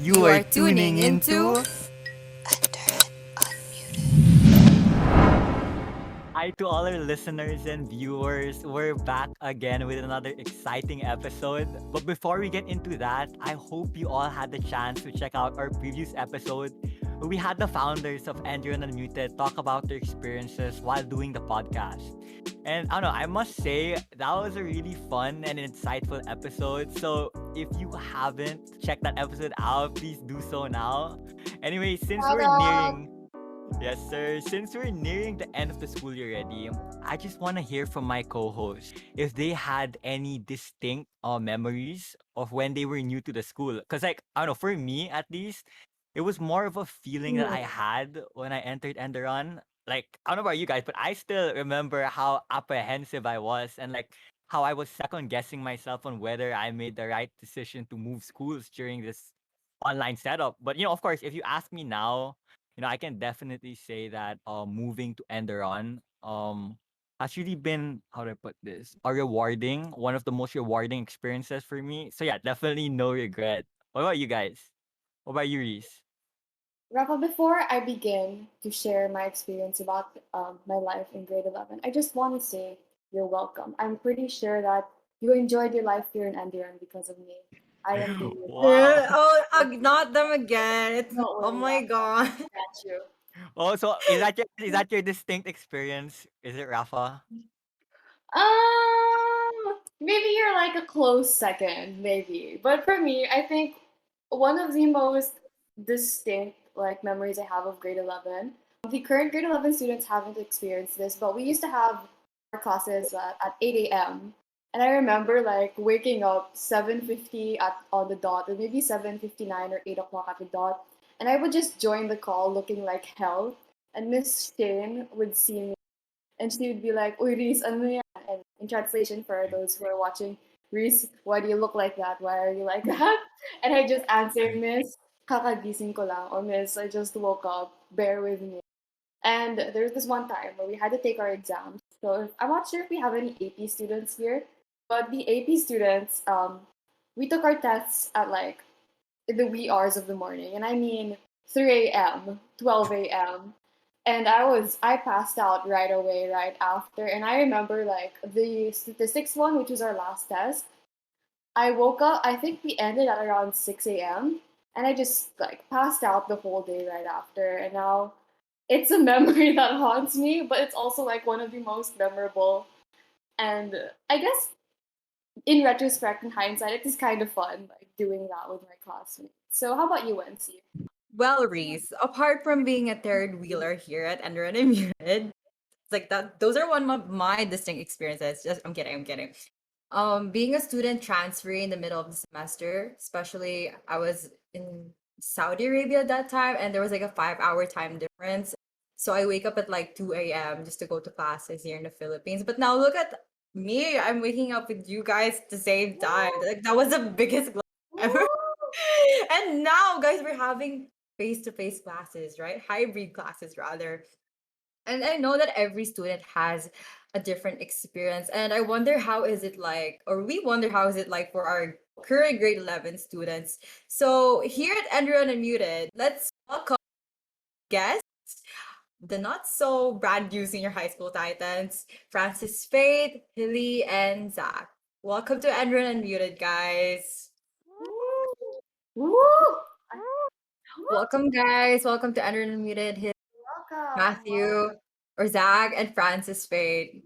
You are tuning into Enderun Unmuted. Hi to all our listeners and viewers. We're back again with another exciting episode. But before we get into that, I hope you all had the chance to check out our previous episode where we had the founders of Enderun Unmuted talk about their experiences while doing the podcast. And I don't know, I must say that was a really fun and insightful episode. So if you haven't checked that episode out, please do so now. Anyway, since Shout we're out. nearing Yes, sir. Since we're nearing the end of the school year already, I just want to hear from my co-hosts if they had any distinct memories of when they were new to the school. Because, like, I don't know, for me at least, it was more of a feeling that I had when I entered Enderun. Like, I don't know about you guys, but I still remember how apprehensive I was and, like, how I was second guessing myself on whether I made the right decision to move schools during this online setup. But, of course, if you ask me now, I can definitely say that moving to Enderon has really been, how do I put this, a rewarding, one of the most rewarding experiences for me. So yeah, definitely no regret. What about you guys? What about you, Reese? Rafa, before I begin to share my experience about my life in grade 11, I just want to say you're welcome. I'm pretty sure that you enjoyed your life here in Andiran because of me. I am the Wow. Not them again. Don't Oh worry, my Rafa. god. Got you. Oh, so is that your distinct experience? Is it Rafa? Maybe you're like a close second, maybe. But for me, I think one of the most distinct like memories I have of grade 11. The current grade 11 students haven't experienced this, but we used to have our classes at 8 a.m. And I remember like waking up 7:50 at on the dot, or maybe 7:59 or 8 o'clock at the dot, and I would just join the call looking like hell. And Miss Shane would see me and she would be like, Uy, Reese, ano yan? And in translation for those who are watching, Reese, why do you look like that? Why are you like that? And I just answered, Miss, kakagising ko lang. Or Miss, I just woke up. Bear with me. And there was this one time where we had to take our exams. So I'm not sure if we have any AP students here, but the AP students, we took our tests at like in the wee hours of the morning. And I mean 3 a.m., 12 a.m. And I passed out right away, right after. And I remember like the statistics one, which was our last test. I woke up, I think we ended at around 6 a.m. And I just like passed out the whole day right after. And now it's a memory that haunts me, but it's also like one of the most memorable. And I guess in retrospect, in hindsight, it is kind of fun like doing that with my classmates. So how about you, Wency? Well, Reese, apart from being a third wheeler here at Enderun Unmuted, it's like that those are one of my distinct experiences. Just I'm kidding. Being a student transferring in the middle of the semester, especially I was in Saudi Arabia at that time, and there was like a 5 hour time difference. So I wake up at like 2 a.m. just to go to classes here in the Philippines. But now look at me, I'm waking up with you guys at the same time. Like that was the biggest ever. And now, guys, we're having face-to-face classes, right? Hybrid classes, rather. And I know that every student has a different experience. And I wonder how is it like, or we wonder how is it like for our current grade 11 students. So here at Enderun Unmuted, let's welcome guests, the not so brand new senior high school titans, Francesfaith, Hilly, and Zach. Welcome to Enderun Unmuted, guys. Woo! Welcome, guys. Welcome to Enderun Unmuted. Welcome. Matthew, or Zach, and Francis Fate.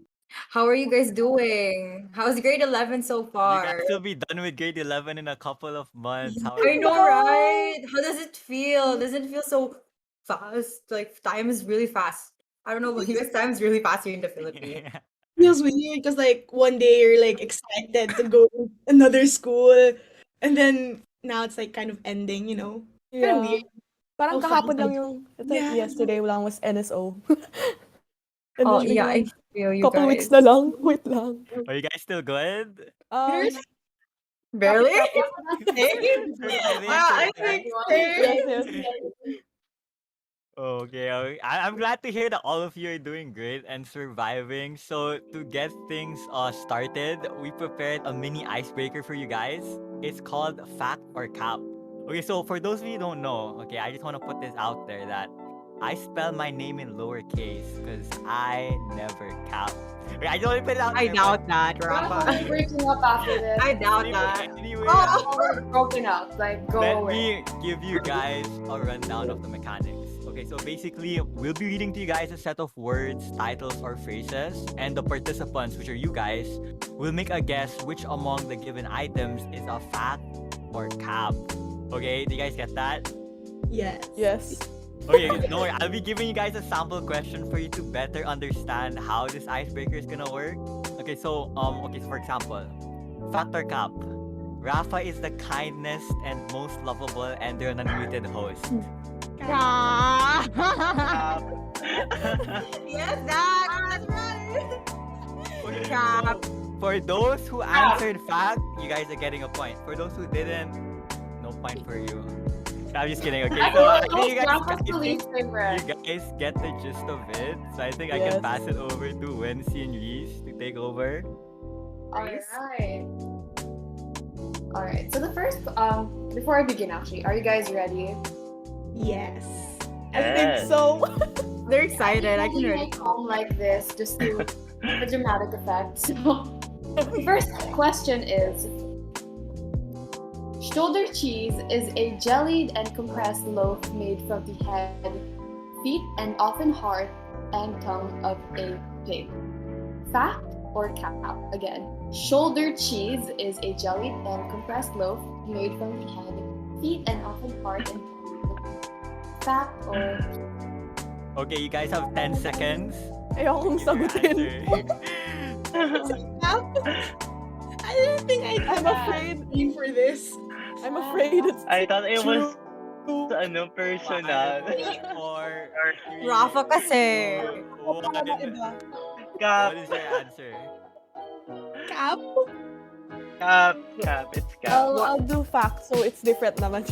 How are you guys doing? How's grade 11 so You far? guys will be done with grade 11 in a couple of months. How I know, exciting. right? How does it feel? Doesn't it feel so fast? Like time is really fast. I don't know about you guys, time is really fast here in the Philippines. Feels weird because like one day you're like excited to go to another school, and then now it's like kind of ending, you know? Kind of Yeah. weird. Parang So kahapon fast. lang yung, it's like Yeah. yesterday lang was NSO. And Oh, then yeah, I biglang, feel you couple guys. weeks na lang, wait lang. Are you guys still good? Barely? Surviving, I surviving. think Yes, same. yes. Okay, okay. I'm glad to hear that all of you are doing great and surviving. So to get things started, we prepared a mini icebreaker for you guys. It's called Fact or Cap. Okay, so for those of you who don't know, okay, I just want to put this out there that I spell my name in lowercase because I never cap. Okay, I just want to put it out I there. doubt that, We're Rafa. breaking up after this. I doubt Anyway, that. anyway, Oh, we're broken up. Like, go let away. me give you guys a rundown of the mechanics. Okay, so basically, we'll be reading to you guys a set of words, titles, or phrases, and the participants, which are you guys, will make a guess which among the given items is a fact or cap. Okay, do you guys get that? Yes. Yes. Okay, don't worry. I'll be giving you guys a sample question for you to better understand how this icebreaker is gonna work. Okay, so for example, fact or cap? Rafa is the kindest and most lovable Enderun Unmuted host. Yes, that's right. Okay, Cap. so for those who answered fact, you guys are getting a point. For those who didn't, no point for you. I'm just kidding. Okay, I so I think think you guys, Rafa's the least favorite. you guys get the gist of it. So I think I can Yes. pass it over to Wency and Reese to take over. Alright. Alright, so the first, before I begin actually, are you guys ready? Yes. I think so. They're excited. I can usually already. make home like this just to for dramatic effect. So the first question is shoulder cheese is a jellied and compressed loaf made from the head, feet, and often heart and tongue of a pig. Fact or cap? Again, shoulder cheese is a jellied and compressed loaf made from the head, feet, and often heart and tongue. Fact or Okay, you guys have 10 seconds. Ayokong Give your sagutin. answer. I didn't think I'm afraid. aim for this. I'm afraid it's I thought it was true. personal. 5, 4, 3, Rafa kasi. 2, 1. Cap, What is your answer? Cap. cap, it's cap. I'll do facts, so it's different naman.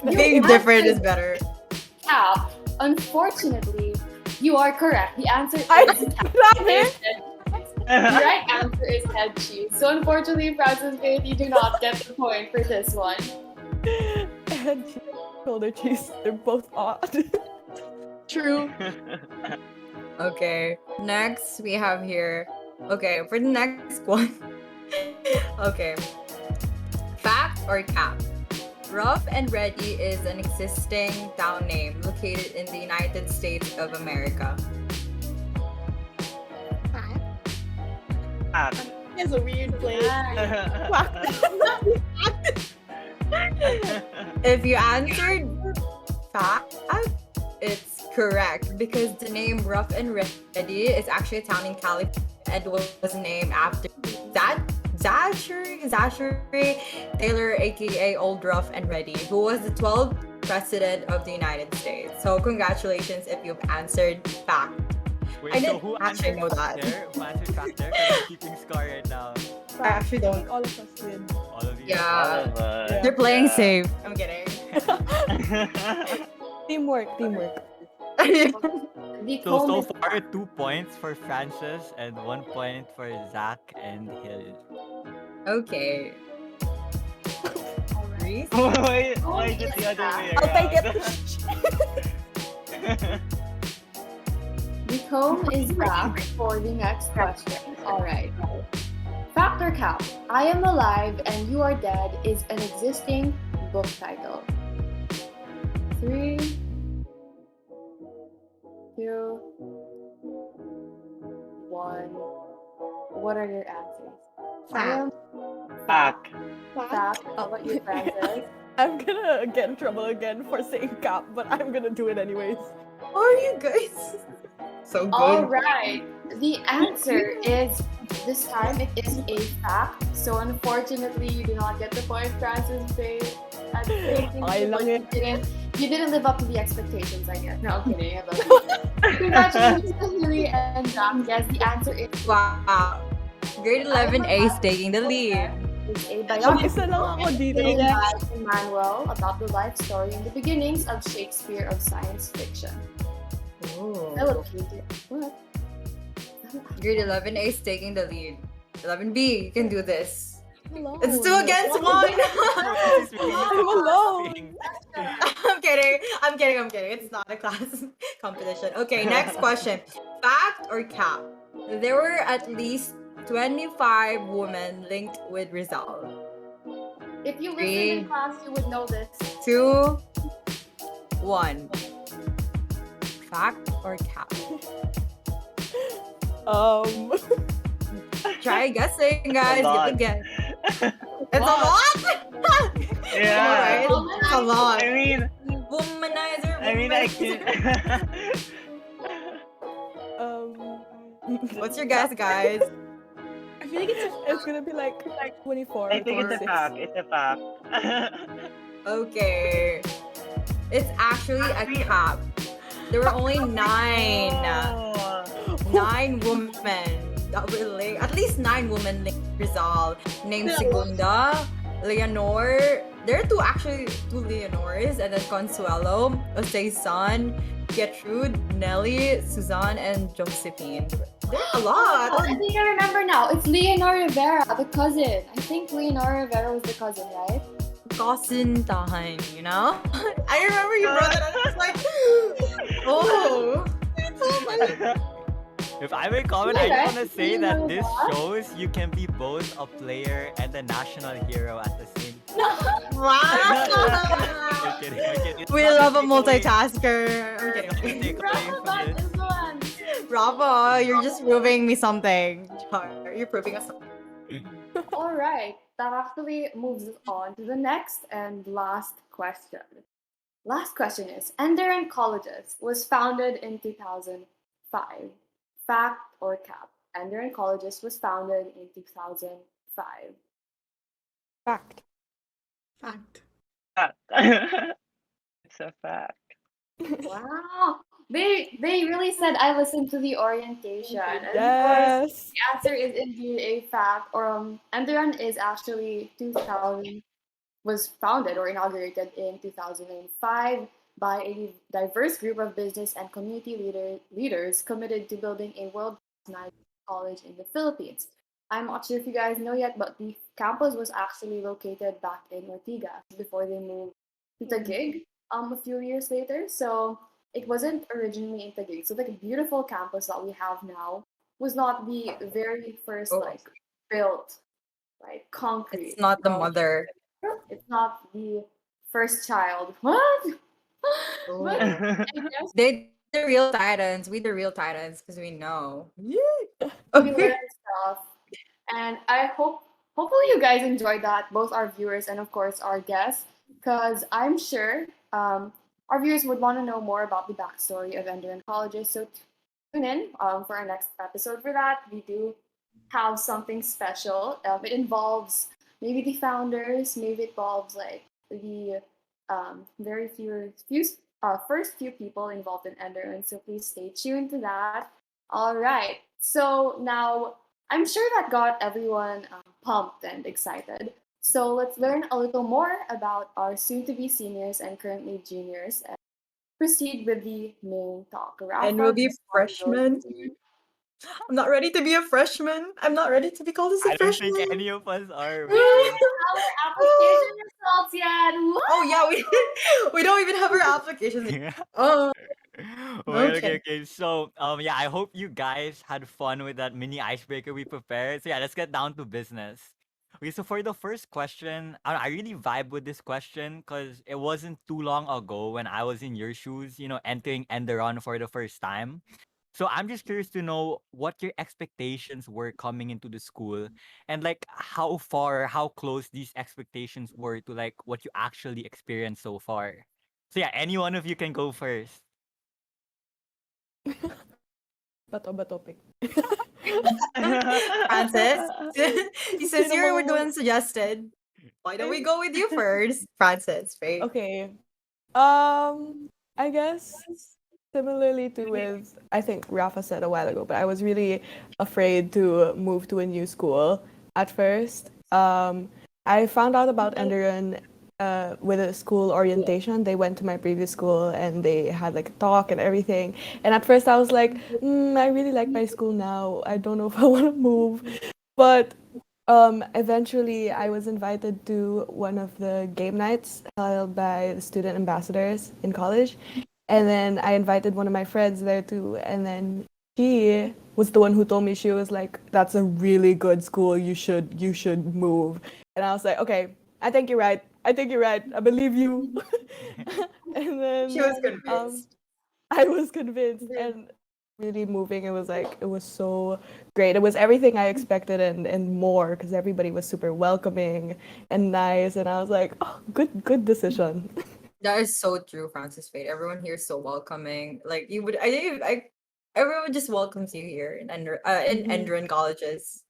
Being different is better. cap? Unfortunately, you are correct. The answer is I cap. grabe! The right answer is head cheese. So unfortunately, Francesfaith, you do not get the point for this one. And shoulder cheese, they're both odd. True. Okay, next we have here. Okay, for the next one. Okay. Fact or cap? Rough and Ready is an existing town name located in the United States of America. Cap. It's a weird place. If you answered fact, it's correct because the name Rough and Ready is actually a town in California and was named after Zachary Taylor, aka Old Rough and Ready, who was the 12th president of the United States. So congratulations if you've answered fact. Wait, I so didn't who actually answered know fact that. there? Who answered fact there? 'Cause I'm keeping score right now. I actually don't. All of us did. All of you. Yeah. Yeah. They're playing Yeah. safe. I'm kidding. Teamwork. The So comb is far, 2 points for Francis and 1 point for Zach and Hill. Okay. Reese? Why is it the other way I'll take it. around? The comb is back for the next question. Alright. Fact or cap? I Am Alive and You Are Dead is an existing book title. 3, 2, 1. What are your answers? Fact. Fact. Fact. How about you, Francis? I'm gonna get in trouble again for saying cap, but I'm gonna do it anyways. How are you guys? So good. Alright. The answer is, this time it is a fact. So unfortunately, you do not get the point, Francis. Okay lang eh. You didn't live up to the expectations, I guess. No, I'm kidding. I love you. Congratulations to Hilly and Zach. Yes, the answer is Wow. Grade 11A is taking the lead. a Mag-isa biography lang ako dito. written by Emmanuel about the life story and the beginnings of Shakespeare of science fiction. Philippine. What? Grade 11A is taking the lead. 11B, you can do this. alone. It's 2 against 1. Oh, this is really just a I'm class alone. thing. I'm kidding. I'm kidding. It's not a class competition. Okay, next question. Fact or cap? There were at least 25 women linked with Rizal. If you listen Three. in class, you would know this. 2, 1. Fact or cap? Try guessing, guys. Give lot. a guess. It's a lot. Yeah. Alright, it's a lot. I mean, Womanizer. I womanizer. can. What's your guess, guys? I feel like It's gonna be like 24 I or think it's a 26. fact. It's a fact. Okay. It's actually a cap. There were only 9. Oh. 9 women that were linked. At least 9 women linked Rizal. Named Segunda, Leonor. There are two Leonors, and then Consuelo, Jose's son, Gertrude, Nelly, Suzanne, and Josephine. There's a lot. Oh, I think I remember now. It's Leonor Rivera, the cousin. I think Leonor Rivera was the cousin, right? Kasintahan, you know? I remember you brought it up. I was like, oh. If I may comment, I Yeah, just want to say you that know this that. shows you can be both a player and a national hero at the same time. Wow. I'm kidding. It's We not to love a take away- multitasker. I'm it's not to kidding. take away Bravo, from got this. this one. Bravo, you're just proving me something. Char. You're proving us something. All right, that actually moves us on to the next and last question. Last question is, Enderun Colleges was founded in 2005. Fact or cap? Enderun Colleges was founded in 2005. Fact. fact. It's a fact. Wow. They really said I listened to the orientation. And of course, Yes. the answer is indeed a fact. Enderun is actually 2000 was founded or inaugurated in 2005 by a diverse group of business and community leaders committed to building a world-class college in the Philippines. I'm not sure if you guys know yet, but the campus was actually located back in Ortigas before they moved to Taguig a few years later. So it wasn't originally in Taguig. So the beautiful campus that we have now was not the very first Oh. like built like concrete. It's not the No. mother. It's not the first child. What? But I guess They the real titans. We the real titans because we know. we Okay. learn stuff, and hopefully you guys enjoyed that, both our viewers and of course our guests, because I'm sure our viewers would want to know more about the backstory of Enderun Colleges. So tune in for our next episode. For that, we do have something special. It involves maybe the founders, maybe it involves like the very first few people involved in Enderun. So please stay tuned to that. All right. So now I'm sure that got everyone pumped and excited. So let's learn a little more about our soon-to-be seniors and currently juniors and proceed with the main talk. And we'll be freshmen. I'm not ready to be a freshman. I'm not ready to be called as a I don't freshman. think any of us are. We don't even have our application results yet. What? Oh yeah, we don't even have our applications. Oh, Okay. Okay. So, yeah, I hope you guys had fun with that mini icebreaker we prepared. So yeah, let's get down to business. Okay, so for the first question, I really vibe with this question because it wasn't too long ago when I was in your shoes, entering Enderun for the first time. So I'm just curious to know what your expectations were coming into the school and like how far, how close these expectations were to like what you actually experienced so far. So yeah, any one of you can go first. Bato topic. Francis, since Sino you were bang- the one suggested, why don't we go with you first, Francis? Faith? Okay. I guess similarly to with I think Rafa said a while ago, but I was really afraid to move to a new school at first. I found out about Enderun with a school orientation. They went to my previous school and they had like a talk and everything. And at first I was like, I really like my school now. I don't know if I want to move. But Eventually, I was invited to one of the game nights held by the student ambassadors in college. And then I invited one of my friends there too. And then she was the one who told me, she was like, "That's a really good school. You should move." And I was like, "Okay, I think you're right. I think you're right. I believe you." And She then was um convinced. I was convinced, and really moving. It was like, it was so great. It was everything I expected and more, because everybody was super welcoming and nice, and I was like, "Oh, good decision." That is so true, Francis Fate. Everyone here is so welcoming. Like you would, everyone just welcomes you here in in Mhm. Enderun Colleges.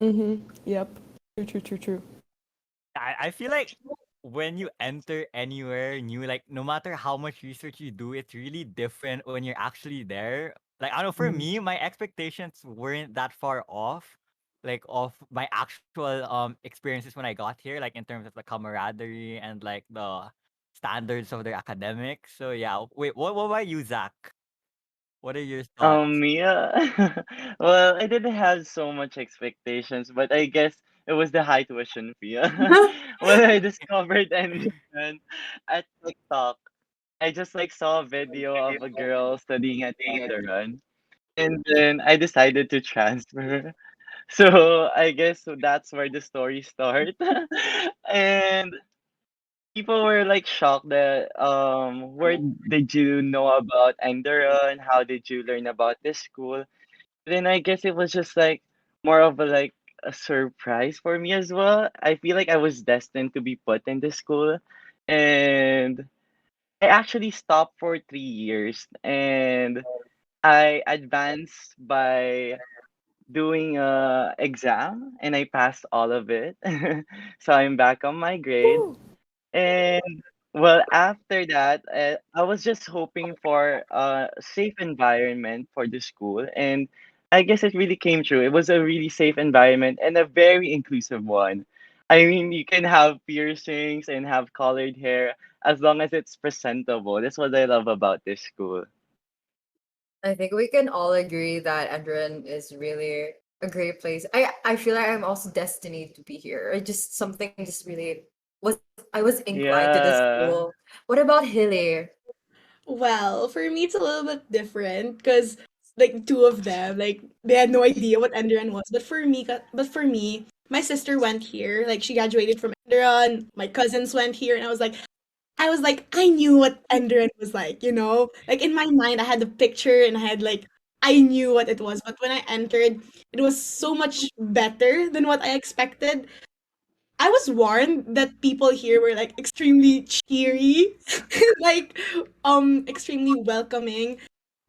Yep. True. I feel like when you enter anywhere new, like no matter how much research you do, it's really different when you're actually there. Like I don't know, for Mhm. me, my expectations weren't that far off, like of my actual experiences when I got here, like in terms of the camaraderie and like the standards of their academics. So yeah, wait, what about you, Zach? What are your thoughts? Yeah. Well, I didn't have so much expectations, but I guess it was the high tuition fee. When I discovered Enderun at TikTok, I just like saw a video of a girl studying at Enderun, and then I decided to transfer. So I guess that's where the story starts. And people were like shocked that where did you know about Enderun? How did you learn about this school? Then I guess it was just like more of a like a surprise for me as well. I feel like I was destined to be put in this school, and I actually stopped for 3 years, and I advanced by doing a exam, and I passed all of it. So I'm back on my grade. Woo! And well, after that, I was just hoping for a safe environment for the school, and I guess it really came true. It was a really safe environment and a very inclusive one. I mean, you can have piercings and have colored hair as long as it's presentable. That's what I love about this school. I think we can all agree that Enderun is really a great place. I feel like I'm also destined to be here. I just something just really was I was inclined to the Yeah. school. What about Hilly? Well, for me, it's a little bit different because like two of them, like they had no idea what Enderun was. But for me, my sister went here. Like she graduated from Enderun. My cousins went here, and I was like, I knew what Enderun was like. Like in my mind, I had the picture, and I knew what it was. But when I entered, it was so much better than what I expected. I was warned that people here were like extremely cheery, like extremely welcoming.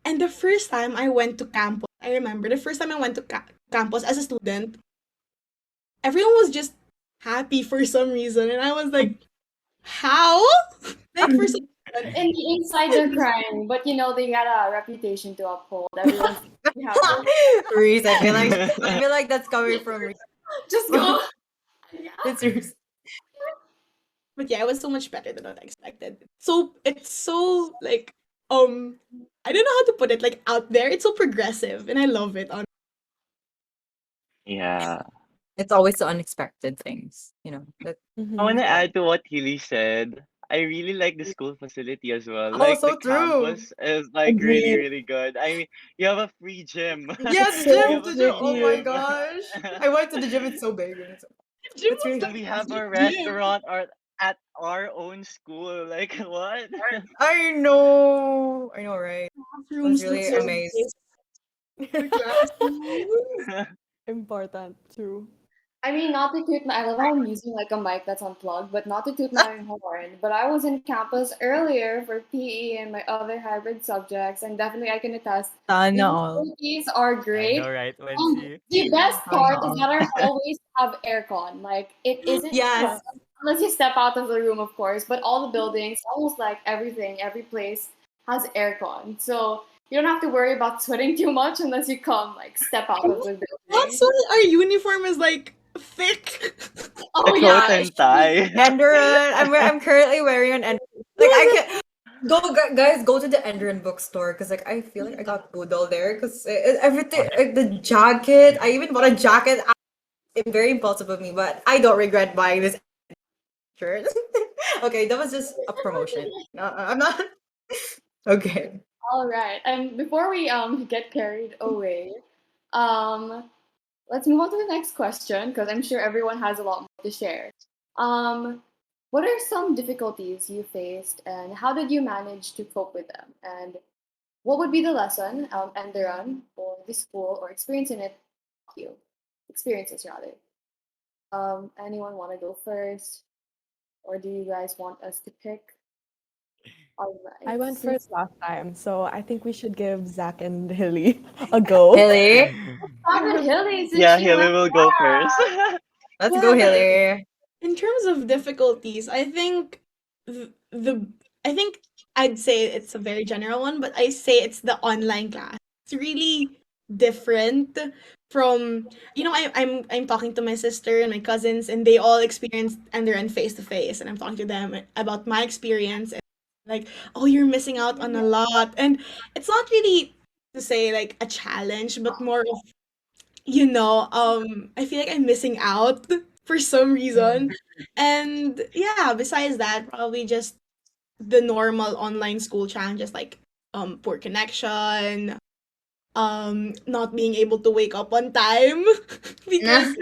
And the first time I went to campus, I remember the first time I went to campus as a student, everyone was just happy for some reason, and I was like, "How?" Like for some reason. In the inside, they're crying, but they got a reputation to uphold. Everyone's happy. Reese, I feel like that's coming from Reese. Just go. It's Reese. But yeah, it was so much better than what I expected. So it's so like I don't know how to put it, like out there. It's so progressive, and I love it. Yeah. It's always the unexpected things, you know. That I want to Yep. add to what Healy said. I really like the school facility as well. oh, Like the so true. campus is like really, Agree. really good. I mean, you have a free gym. Yeah, It's the You so gym, have the a gym. free Oh my pretty. gym. gosh. I went to the gym, it's so big. Gym It's was really the And we have a best gym. restaurant or at our own school. Like what? I know. I know, right? I was Rooms look really so amazed. nice. Your classroom. Important. True. I mean, not to toot my, I love how I'm using like a mic that's unplugged, but not to toot my own horn. But I was in campus earlier for PE and my other hybrid subjects, and definitely I can attest Sana the all. facilities are I great. know, right, And Wensi? the best Sana part is all. that our hallways have aircon. Like it isn't Yes. unless you step out of the room, of course, but all the buildings, almost like everything, every place has aircon. So you don't have to worry about sweating too much unless you come like step out of the building. Also, our uniform is like thick. A Oh coat yeah, it and should be. tie. Enderun. I'm currently wearing an like I can guys go to the Enderun bookstore because like I feel like I got poodle there because everything like the jacket. I even bought a jacket. very impulsive of me, but I don't regret buying this shirt. Okay, that was just a promotion. I'm not. Okay. All right. And before we get carried away, um, let's move on to the next question because I'm sure everyone has a lot more to share. What are some difficulties you faced, and how did you manage to cope with them? And what would be the lesson, Enderun, or the school, or experience in it, taught you? Experiences rather. Anyone want to go first, or do you guys want us to pick? All I right. went first last time, so I think we should give Zach and Hilly a go. Hilly, Start with Hilly since Yeah, she Haley went will go first. let's go, Yeah. Hilly. In terms of difficulties, I think the I think I'd say it's a very general one, but I say it's the online class. It's really different from I'm talking to my sister and my cousins, and they all experienced Enderun face to face, and I'm talking to them about my experience, and like, oh, you're missing out on a lot. And it's not really to say like a challenge, but more of, I feel like I'm missing out for some reason. And yeah, besides that, probably just the normal online school challenges like poor connection, not being able to wake up on time because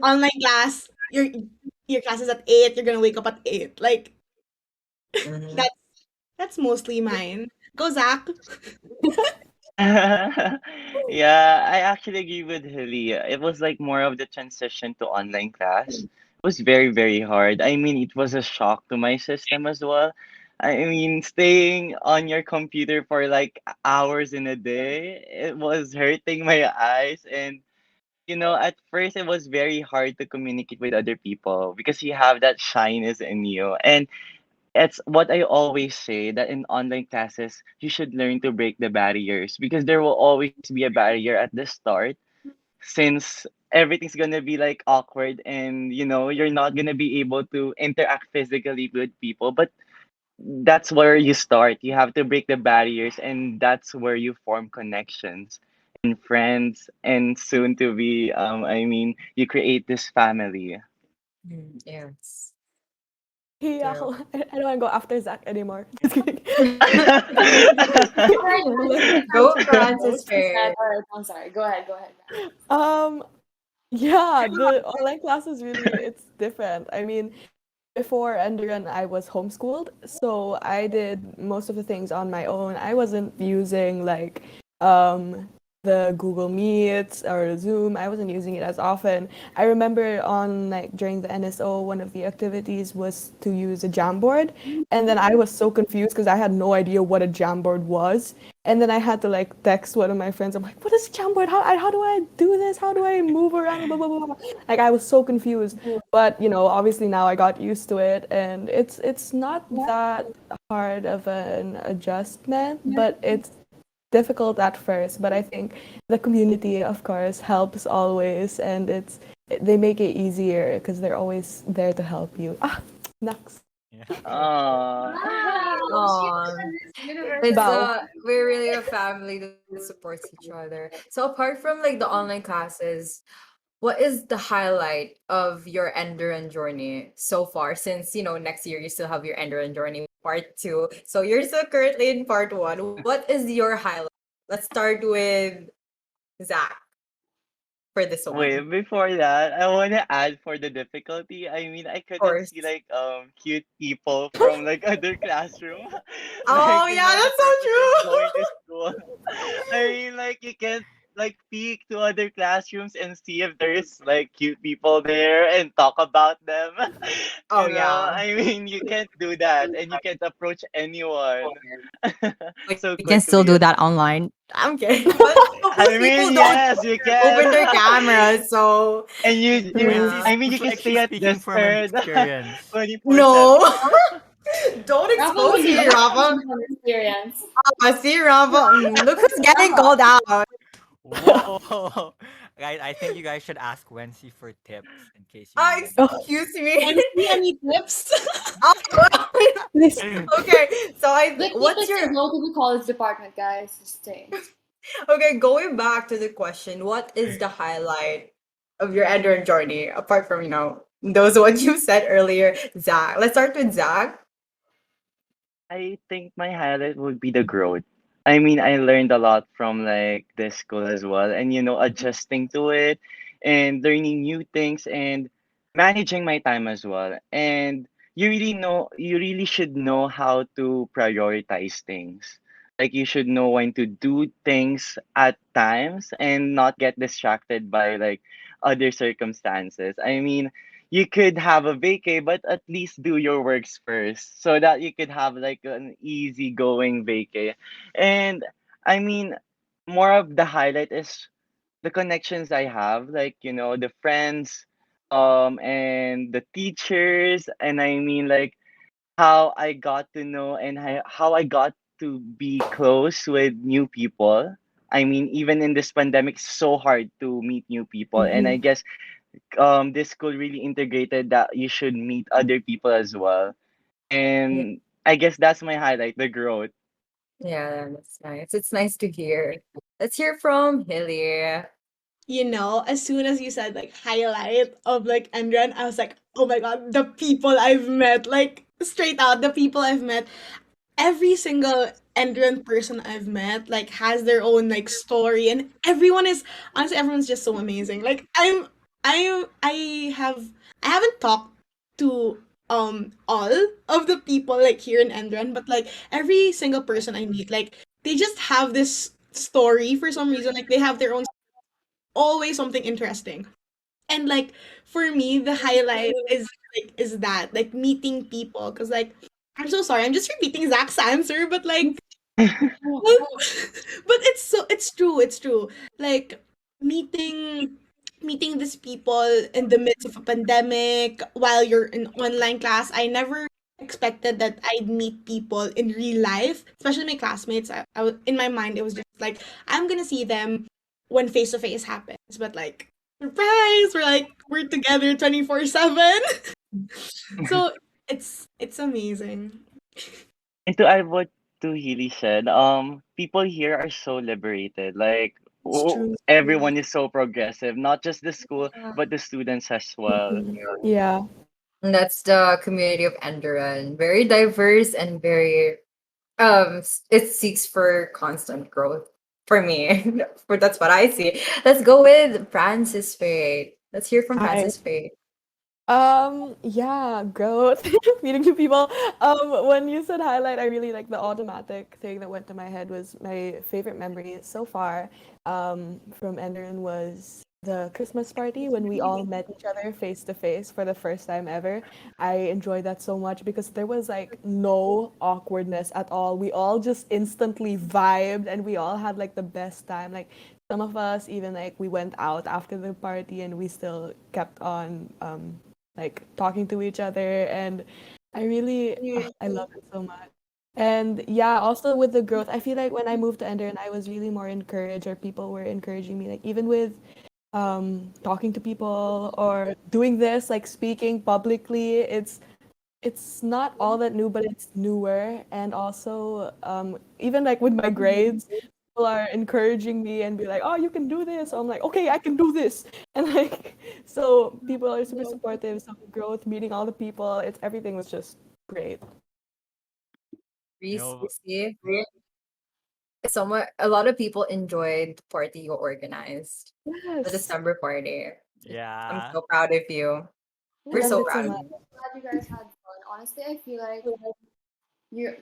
online class, your class is at 8, you're gonna wake up at 8. Like Mhm. that's that's mostly mine. Go Zach. Yeah, I actually agree with Hilly. It was like more of the transition to online class. It was very, very hard. I mean, it was a shock to my system as well. I mean, staying on your computer for like hours in a day, it was hurting my eyes. And, at first it was very hard to communicate with other people because you have that shyness in you. And it's what I always say that in online classes, you should learn to break the barriers because there will always be a barrier at the start since everything's gonna be like awkward and you're not gonna be able to interact physically with people. But that's where you start. You have to break the barriers, and that's where you form connections and friends, and soon to be, I mean, you create this family. Yes. Yeah, True. I don't want to go after Zach anymore. Just kidding. All right, Go, Francis. Francis. All right, I'm sorry. Go ahead. Um, yeah, the online classes really, it's different. I mean, before Enderun, I was homeschooled, so I did most of the things on my own. I wasn't using like um the Google Meets or Zoom. I wasn't using it as often. I remember on like during the NSO, one of the activities was to use a Jamboard, and then I was so confused because I had no idea what a Jamboard was. And then I had to like text one of my friends. I'm like, "What is Jamboard? How do I do this? How do I move around?" Blah blah blah. Blah. Like I was so confused. But obviously now I got used to it, and it's not that hard of an adjustment, but it's difficult at first. But I think the community, of course, helps always, and they make it easier because they're always there to help you. Next. Yeah. Aww. Aw. Universal. It's Bow. we're really a family that supports each other. So apart from like the online classes, what is the highlight of your Enderun journey so far? Since next year you still have your Enderun journey part 2, so you're still currently in part 1. What is your highlight? Let's start with Zach for this Wait, one. before that, I want to add for the difficulty. I mean, I Of couldn't course. see like cute people from like other classroom, Oh like yeah, the that's so purpose of going to true. school. I mean, like you can like peek to other classrooms and see if there's like cute people there and talk about them. Oh yeah. I mean, you can't do that, and you can't approach anyone so We can still quickly. do that online. I'm kidding. But I most people mean, don't yes, you open their can. cameras, so And you, yeah. I mean, you can Like stay she's at speaking from Discord experience. 24/7. No. Don't Rafa expose will me, not Rafa. from experience. See, Rafa. Look who's getting called out. Whoa. Guys, I think you guys should ask Wency for tips in case you need Excuse me. Any tips? Oh, Please. any. okay, so The tip what's is to your go to the college department, guys. Just saying. Okay, going back to the question, what is the highlight of your Enderun journey apart from those what you said earlier, Zach? Let's start with Zach. I think my highlight would be the growth. I mean, I learned a lot from like this school as well, and adjusting to it and learning new things and managing my time as well. And you really should know how to prioritize things. Like you should know when to do things at times and not get distracted by like other circumstances. I mean, you could have a vacay, but at least do your works first so that you could have like an easy going vacay. And I mean, more of the highlight is the connections I have, like, the friends, and the teachers. And I mean, like, how I got to know and how I got to be close with new people. I mean, even in this pandemic, it's so hard to meet new people. And I Mhm. guess this school really integrated that you should meet other people as well. Yeah, And I guess that's my highlight, the growth. yeah, that's nice. It's nice to hear. Let's hear from Hilly. As soon as you said like highlight of like Enron, I was like, oh my god, the people I've met, like straight out, the people I've met. Every single Enron person I've met like has their own like story, and everyone's just so amazing. Like I haven't talked to all of the people like here in Enron, but like every single person I meet, like they just have this story for some reason. Like they have their own, always something interesting. And like for me, the highlight is that like meeting people, because like I'm so sorry, I'm just repeating Zach's answer, but like but it's true. Like meeting meeting these people in the midst of a pandemic while you're in online class. I never expected that I'd meet people in real life, especially my classmates. In my mind, it was just like I'm gonna see them when face to face happens, but like surprise, we're together 24/7. So it's amazing. And to add what to Healy said, people here are so liberated. Like, It's true. everyone is so progressive, not just the school, but the students as well. Mhm. Yeah. And that's the community of Enderun. Very diverse and very it seeks for constant growth for me. For that's what I see. Let's go with Francis Faye. Let's hear from Hi. Francis Faye. Yeah, growth, meeting new people. When you said highlight, I really like the automatic thing that went to my head was my favorite memory so far, from Enderun was the Christmas party when we all met each other face to face for the first time ever. I enjoyed that so much because there was like no awkwardness at all. We all just instantly vibed and we all had like the best time. Like some of us even like we went out after the party and we still kept on like talking to each other, and I really I love it so much. And yeah, also with the growth, I feel like when I moved to Ender and I was really more encouraged, or people were encouraging me, like even with talking to people or doing this, like speaking publicly, it's not all that new, but it's newer. And also, even like with my grades, people are encouraging me and be like, "Oh, you can do this." So I'm like, "Okay, I can do this." And like, so people are super supportive. So growth, meeting all the people, it's everything was just great. You Reese, know, see, a lot of people enjoyed the party you organized, the Yes, December party. I'm yeah. so proud of you. I We're loved so it so proud. much. Glad you guys had fun. Honestly, I feel like your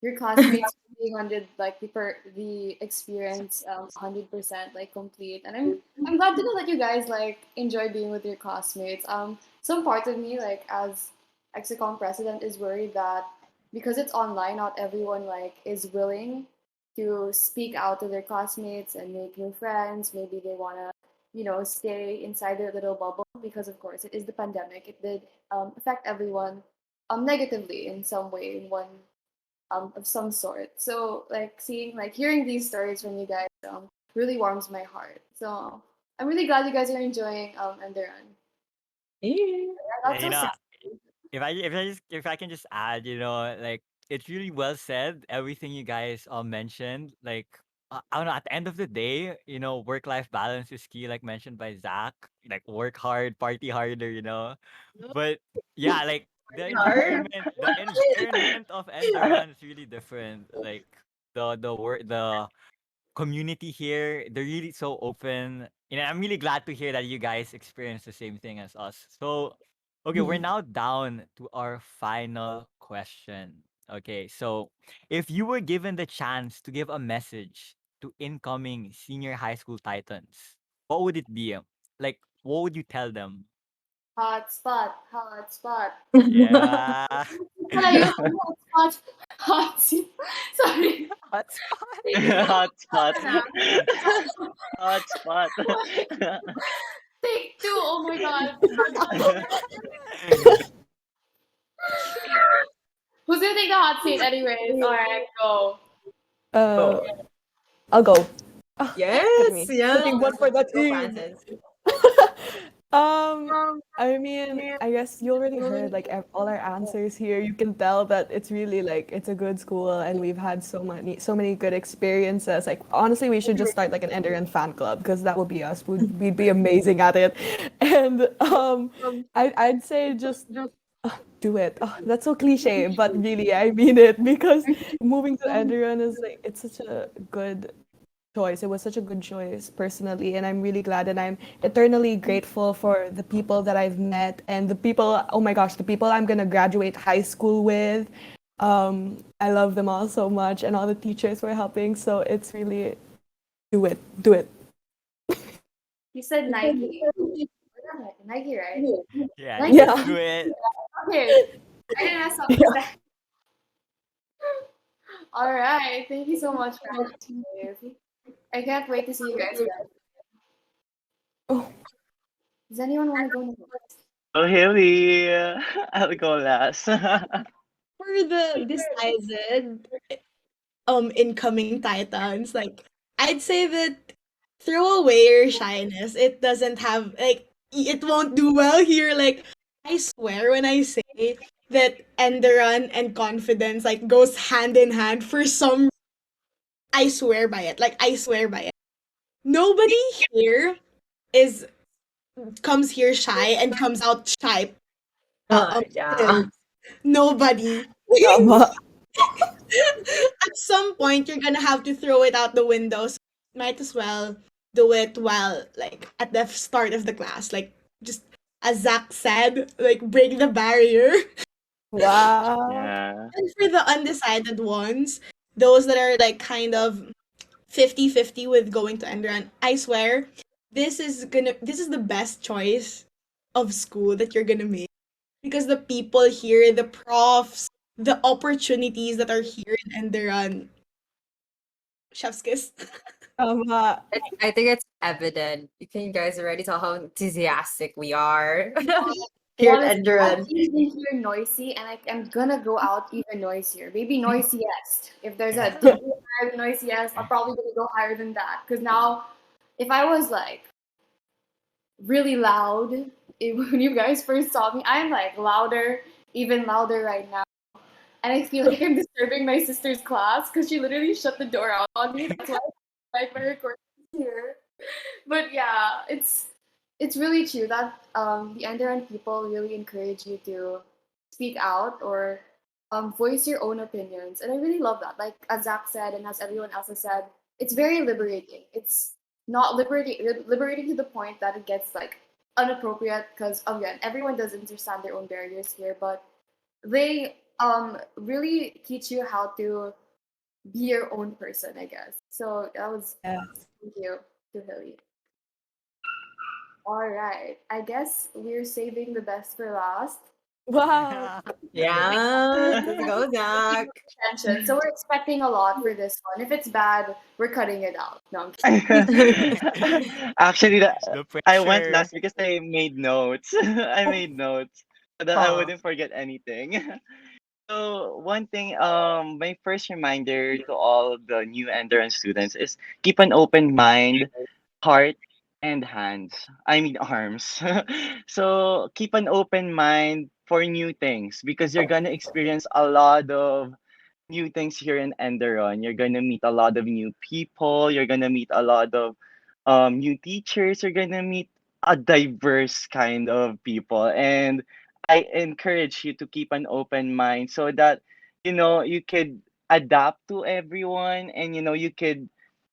your classmates really wanted like the experience 100% like complete, and I'm glad to know that you guys like enjoy being with your classmates. Some part of me like as exicom president is worried that because it's online, not everyone like is willing to speak out to their classmates and make new friends. Maybe they want to stay inside their little bubble because of course it is the pandemic. It did affect everyone negatively in some way, in one of some sort. So like hearing these stories from you guys really warms my heart. So I'm really glad you guys are enjoying Enderun. Yeah. Yeah, That's so sad. if I can just add, like it's really well said, everything you guys all mentioned. Like I don't know, at the end of the day, work-life balance is key, like mentioned by Zach. Like work hard, party harder, But yeah, like Hard. the environment of Enderun is really different. Like the community here, they're really so open. I'm really glad to hear that you guys experience the same thing as us. So, okay, we're now down to our final question. Okay, so if you were given the chance to give a message to incoming senior high school titans, what would it be? Like, what would you tell them? Hot spot, hot spot. Yeah. Tayo, hot spot, hot seat. Sorry. Hotspot. Take two. Hotspot. Na. Hotspot. Take two. Oh my god. Who's gonna take the hot seat anyways? Alright, go. Uh, I'll go. Ah, Yes, me. yes. Looking one for the Go, team. Francis. I mean, I guess you already heard like all our answers here. You can tell that it's really like it's a good school, and we've had so many good experiences. Like honestly, we should just start like an Enderun fan club because that would be us. We'd be amazing at it. And I'd say just do it. Oh, that's so cliche, but really I mean it because moving to Enderun is like it's such a good choice. It was such a good choice personally, and I'm really glad and I'm eternally grateful for the people that I've met and the people, oh my gosh, the people I'm gonna graduate high school with. I love them all so much and all the teachers were helping. So it's really do it. Do it. You said Nike. Nike, right? Yeah, Nike. Yeah. do it. Okay. I didn't ask something. Alright. Thank you so much for asking. I can't wait to see you guys. Oh, Does anyone want to go next? Oh, Haley. I'll go last. For the decided incoming titans, like I'd say that throw away your shyness. It doesn't have like it won't do well here. Like I swear when I say that Enderun and confidence like goes hand in hand for some, I swear by it. Like I swear by it. Nobody here is comes here shy and comes out shy. Yeah. Nobody. tama. At some point, you're gonna have to throw it out the window. So might as well do it while, like, at the start of the class. Like, just as Zach said, like, break the barrier. Wow. Yeah. And for the undecided ones, those that are, like, kind of 50-50 with going to Enderun, I swear, this is the best choice of school that you're gonna make. Because the people here, the profs, the opportunities that are here in Enderun, chef's kiss. Tama. I think it's evident. You can guys already tell how enthusiastic we are here at Honestly, Enderun. I'm even here noisy, and I'm gonna go out even noisier. Maybe noisiest. If there's a degree higher than noisiest, I'm probably gonna go higher than that. Because now, if I was like really loud when you guys first saw me, I'm like louder, even louder right now. And I feel like I'm disturbing my sister's class because she literally shut the door out on me. That's why like my recording is here. But yeah, it's really true that the Enderun people really encourage you to speak out or voice your own opinions, and I really love that. Like as Zach said, and as everyone else has said, it's very liberating. It's not liberating to the point that it gets like inappropriate because again, everyone does understand their own barriers here, but they really teach you how to be your own person, I guess. So that was Yeah. thank you to Hilly. All right. I guess we're saving the best for last. Wow. Yeah. Let's go, Zach. Attention. So we're expecting a lot for this one. If it's bad, we're cutting it out. No, I'm kidding. Actually, The I went pressure. last because I made notes. I made notes so that I Aw. wouldn't forget anything. So one thing, my first reminder to all of the new Enderun students is keep an open mind, heart, and hands. I mean arms. So keep an open mind for new things because you're gonna experience a lot of new things here in Enderun. You're gonna meet a lot of new people. You're gonna meet a lot of new teachers. You're gonna meet a diverse kind of people, and I encourage you to keep an open mind so that you could adapt to everyone, and you could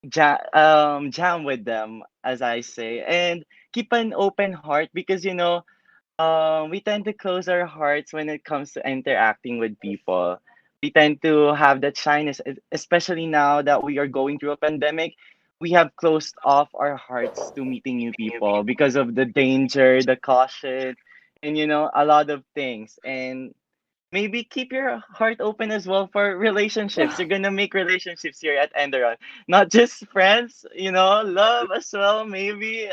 jam with them, as I say, and keep an open heart because we tend to close our hearts when it comes to interacting with people. We tend to have that shyness, especially now that we are going through a pandemic. We have closed off our hearts to meeting new people because of the danger, the caution, and a lot of things. And maybe keep your heart open as well for relationships. You're gonna make relationships here at Enderon, not just friends. Love as well, maybe,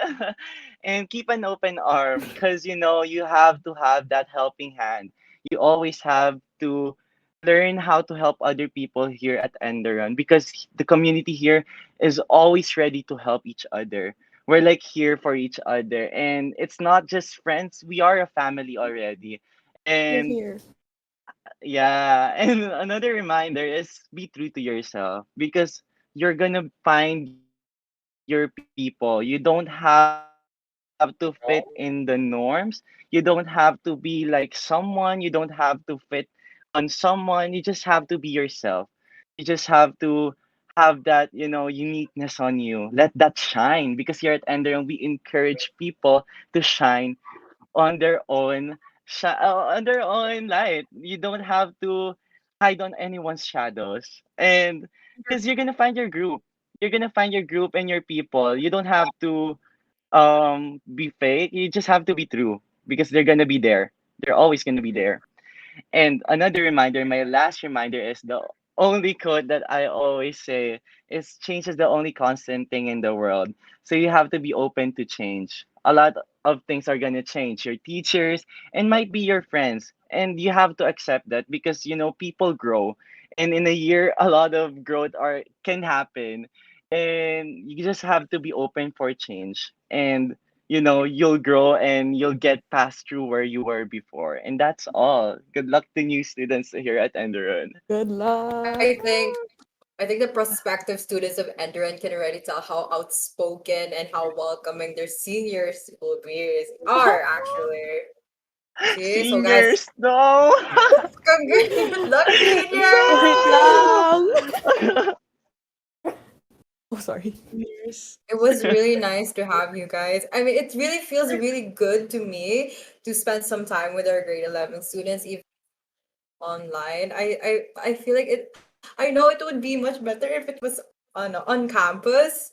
and keep an open arm because you have to have that helping hand. You always have to learn how to help other people here at Enderon because the community here is always ready to help each other. We're like here for each other, and it's not just friends. We are a family already. Here, And here. yeah, and another reminder is be true to yourself because you're gonna find your people. You don't have to fit in the norms. You don't have to be like someone. You don't have to fit on someone. You just have to be yourself. You just have to have that, uniqueness on you. Let that shine because here at Enderon, we encourage people to shine on their own light. You don't have to hide on anyone's shadows. And because you're gonna find your group. You're gonna find your group and your people. You don't have to be fake. You just have to be true because they're gonna be there. They're always gonna be there. And another reminder, my last reminder is the only quote that I always say is change is the only constant thing in the world. So you have to be open to change. A lot of things are gonna change. Your teachers and might be your friends. And you have to accept that because people grow. And in a year a lot of growth are can happen. And you just have to be open for change. And you'll grow and you'll get past through where you were before. And that's all. Good luck to new students here at Enderun. Good luck. I think I think the prospective students of Enderun can already tell how outspoken and how welcoming their seniors will be are actually. See, so guys, Seniors, no! good luck, Wait seniors! lang. No! Oh, sorry. Years. It was really nice to have you guys. I mean, it really feels really good to me to spend some time with our grade 11 students, even online. I feel like it. I know it would be much better if it was on campus,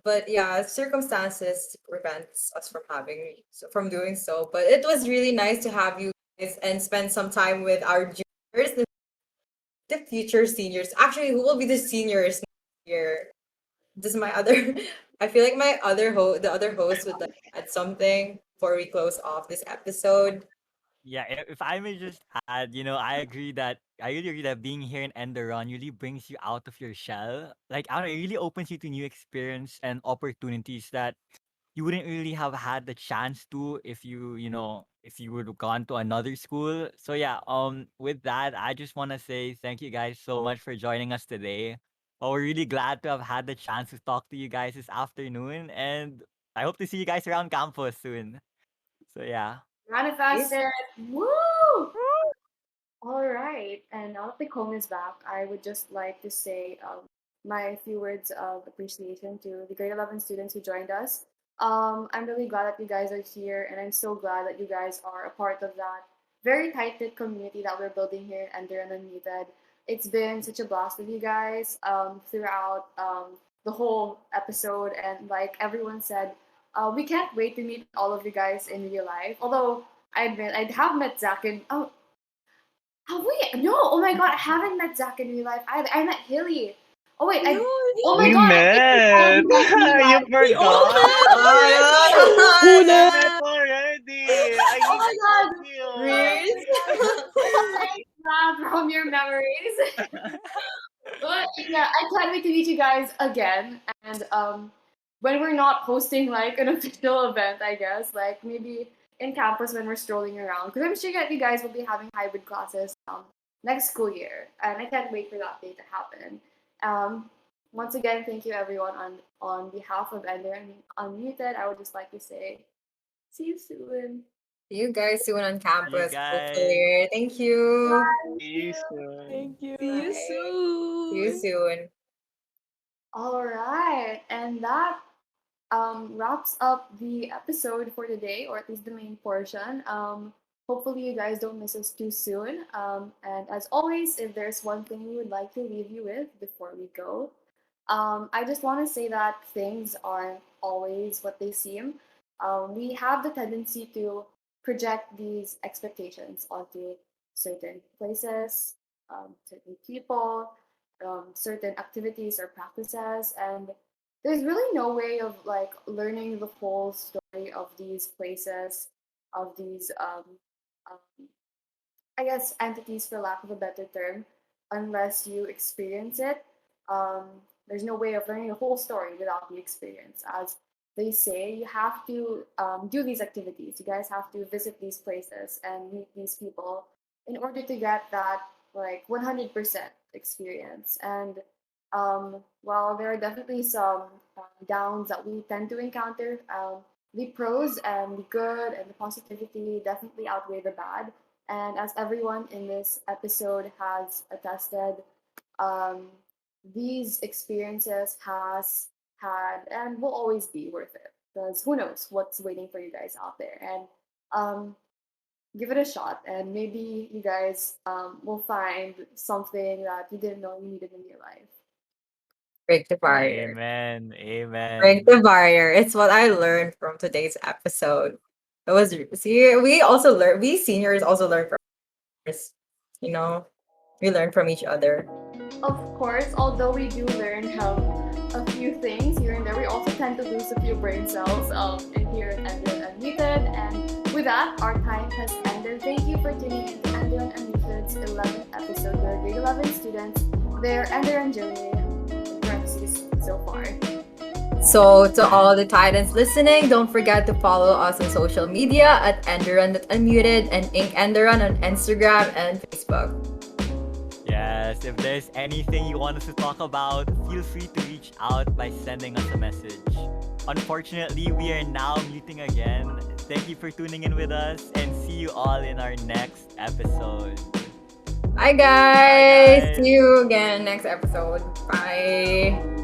but yeah, circumstances prevents us from from doing so. But it was really nice to have you guys and spend some time with our juniors, the future seniors. Actually, who will be the seniors next year? This is my other. I feel like the other host would like add something before we close off this episode. Yeah, if I may just add, I really agree that being here in Enderon really brings you out of your shell. Like, I don't know, it really opens you to new experience and opportunities that you wouldn't really have had the chance to if if you would have gone to another school. So yeah, with that, I just want to say thank you guys so much for joining us today. We're really glad to have had the chance to talk to you guys this afternoon, and I hope to see you guys around campus soon. So yeah. Yes. Manifested. Woo! All right. And now that the comb is back, I would just like to say my few words of appreciation to the grade 11 students who joined us. I'm really glad that you guys are here, and I'm so glad that you guys are a part of that very tight knit community that we're building here in Enderun Unmuted. It's been such a blast with you guys throughout the whole episode, and like everyone said, we can't wait to meet all of you guys in real life. Although I admit I have met Zach and have we? No. Oh my god, I haven't met Zach in real life either. I met Hilly. Oh wait, I. Oh my We god, I think all of met! you guys in real You life. We all forgot? met. We Una. met already! I Oh need my to god. talk to you! Reese? Thanks, Matt, from your memories. But yeah, I can't wait to meet you guys again. And when we're not hosting like an official event, I guess, like maybe in campus when we're strolling around. Because I'm sure that you guys will be having hybrid classes next school year, and I can't wait for that day to happen. Once again, thank you everyone on behalf of Enderun Unmuted. I would just like to say, see you soon. See you guys soon on See you campus, guys. hopefully. Thank you. See you soon. Thank you. See you Bye. See you soon. soon. All right, and that wraps up the episode for today, or at least the main portion. Hopefully, you guys don't miss us too soon. And as always, if there's one thing we would like to leave you with before we go, I just want to say that things aren't always what they seem. We have the tendency to project these expectations onto certain places, certain people, certain activities or practices, and there's really no way of like learning the whole story of these places, of these um, I guess entities, for lack of a better term, unless you experience it. Um, there's no way of learning the whole story without the experience. As they say, you have to do these activities. You guys have to visit these places and meet these people in order to get that like 100% experience. And while there are definitely some downs that we tend to encounter, the pros and the good and the positivity definitely outweigh the bad. And as everyone in this episode has attested, um, these experiences has had and will always be worth it, because who knows what's waiting for you guys out there. And give it a shot, and maybe you guys will find something that you didn't know you needed in your life. Break the barrier. Amen. Break Amen. the barrier. It's what I learned from today's episode. It was see, we also learn. We seniors also learn from others. You know, we learn from each other. Of course, although we do learn a few things here and there, we also tend to lose a few brain cells in here at Enderun Unmuted. And with that, our time has ended. Thank you for tuning in to Enderun Unmuted's 11th episode with our grade 11 students. They're Ender and Janhilly, in parentheses so far. So, to all the Titans listening, don't forget to follow us on social media at Enderun.unmuted and Ink Enderun on Instagram and Facebook. Yes, if there's anything you want us to talk about, feel free to reach out by sending us a message. Unfortunately, we are now muting again. Thank you for tuning in with us, and see you all in our next episode. Bye, guys. guys. See you again next episode. Bye.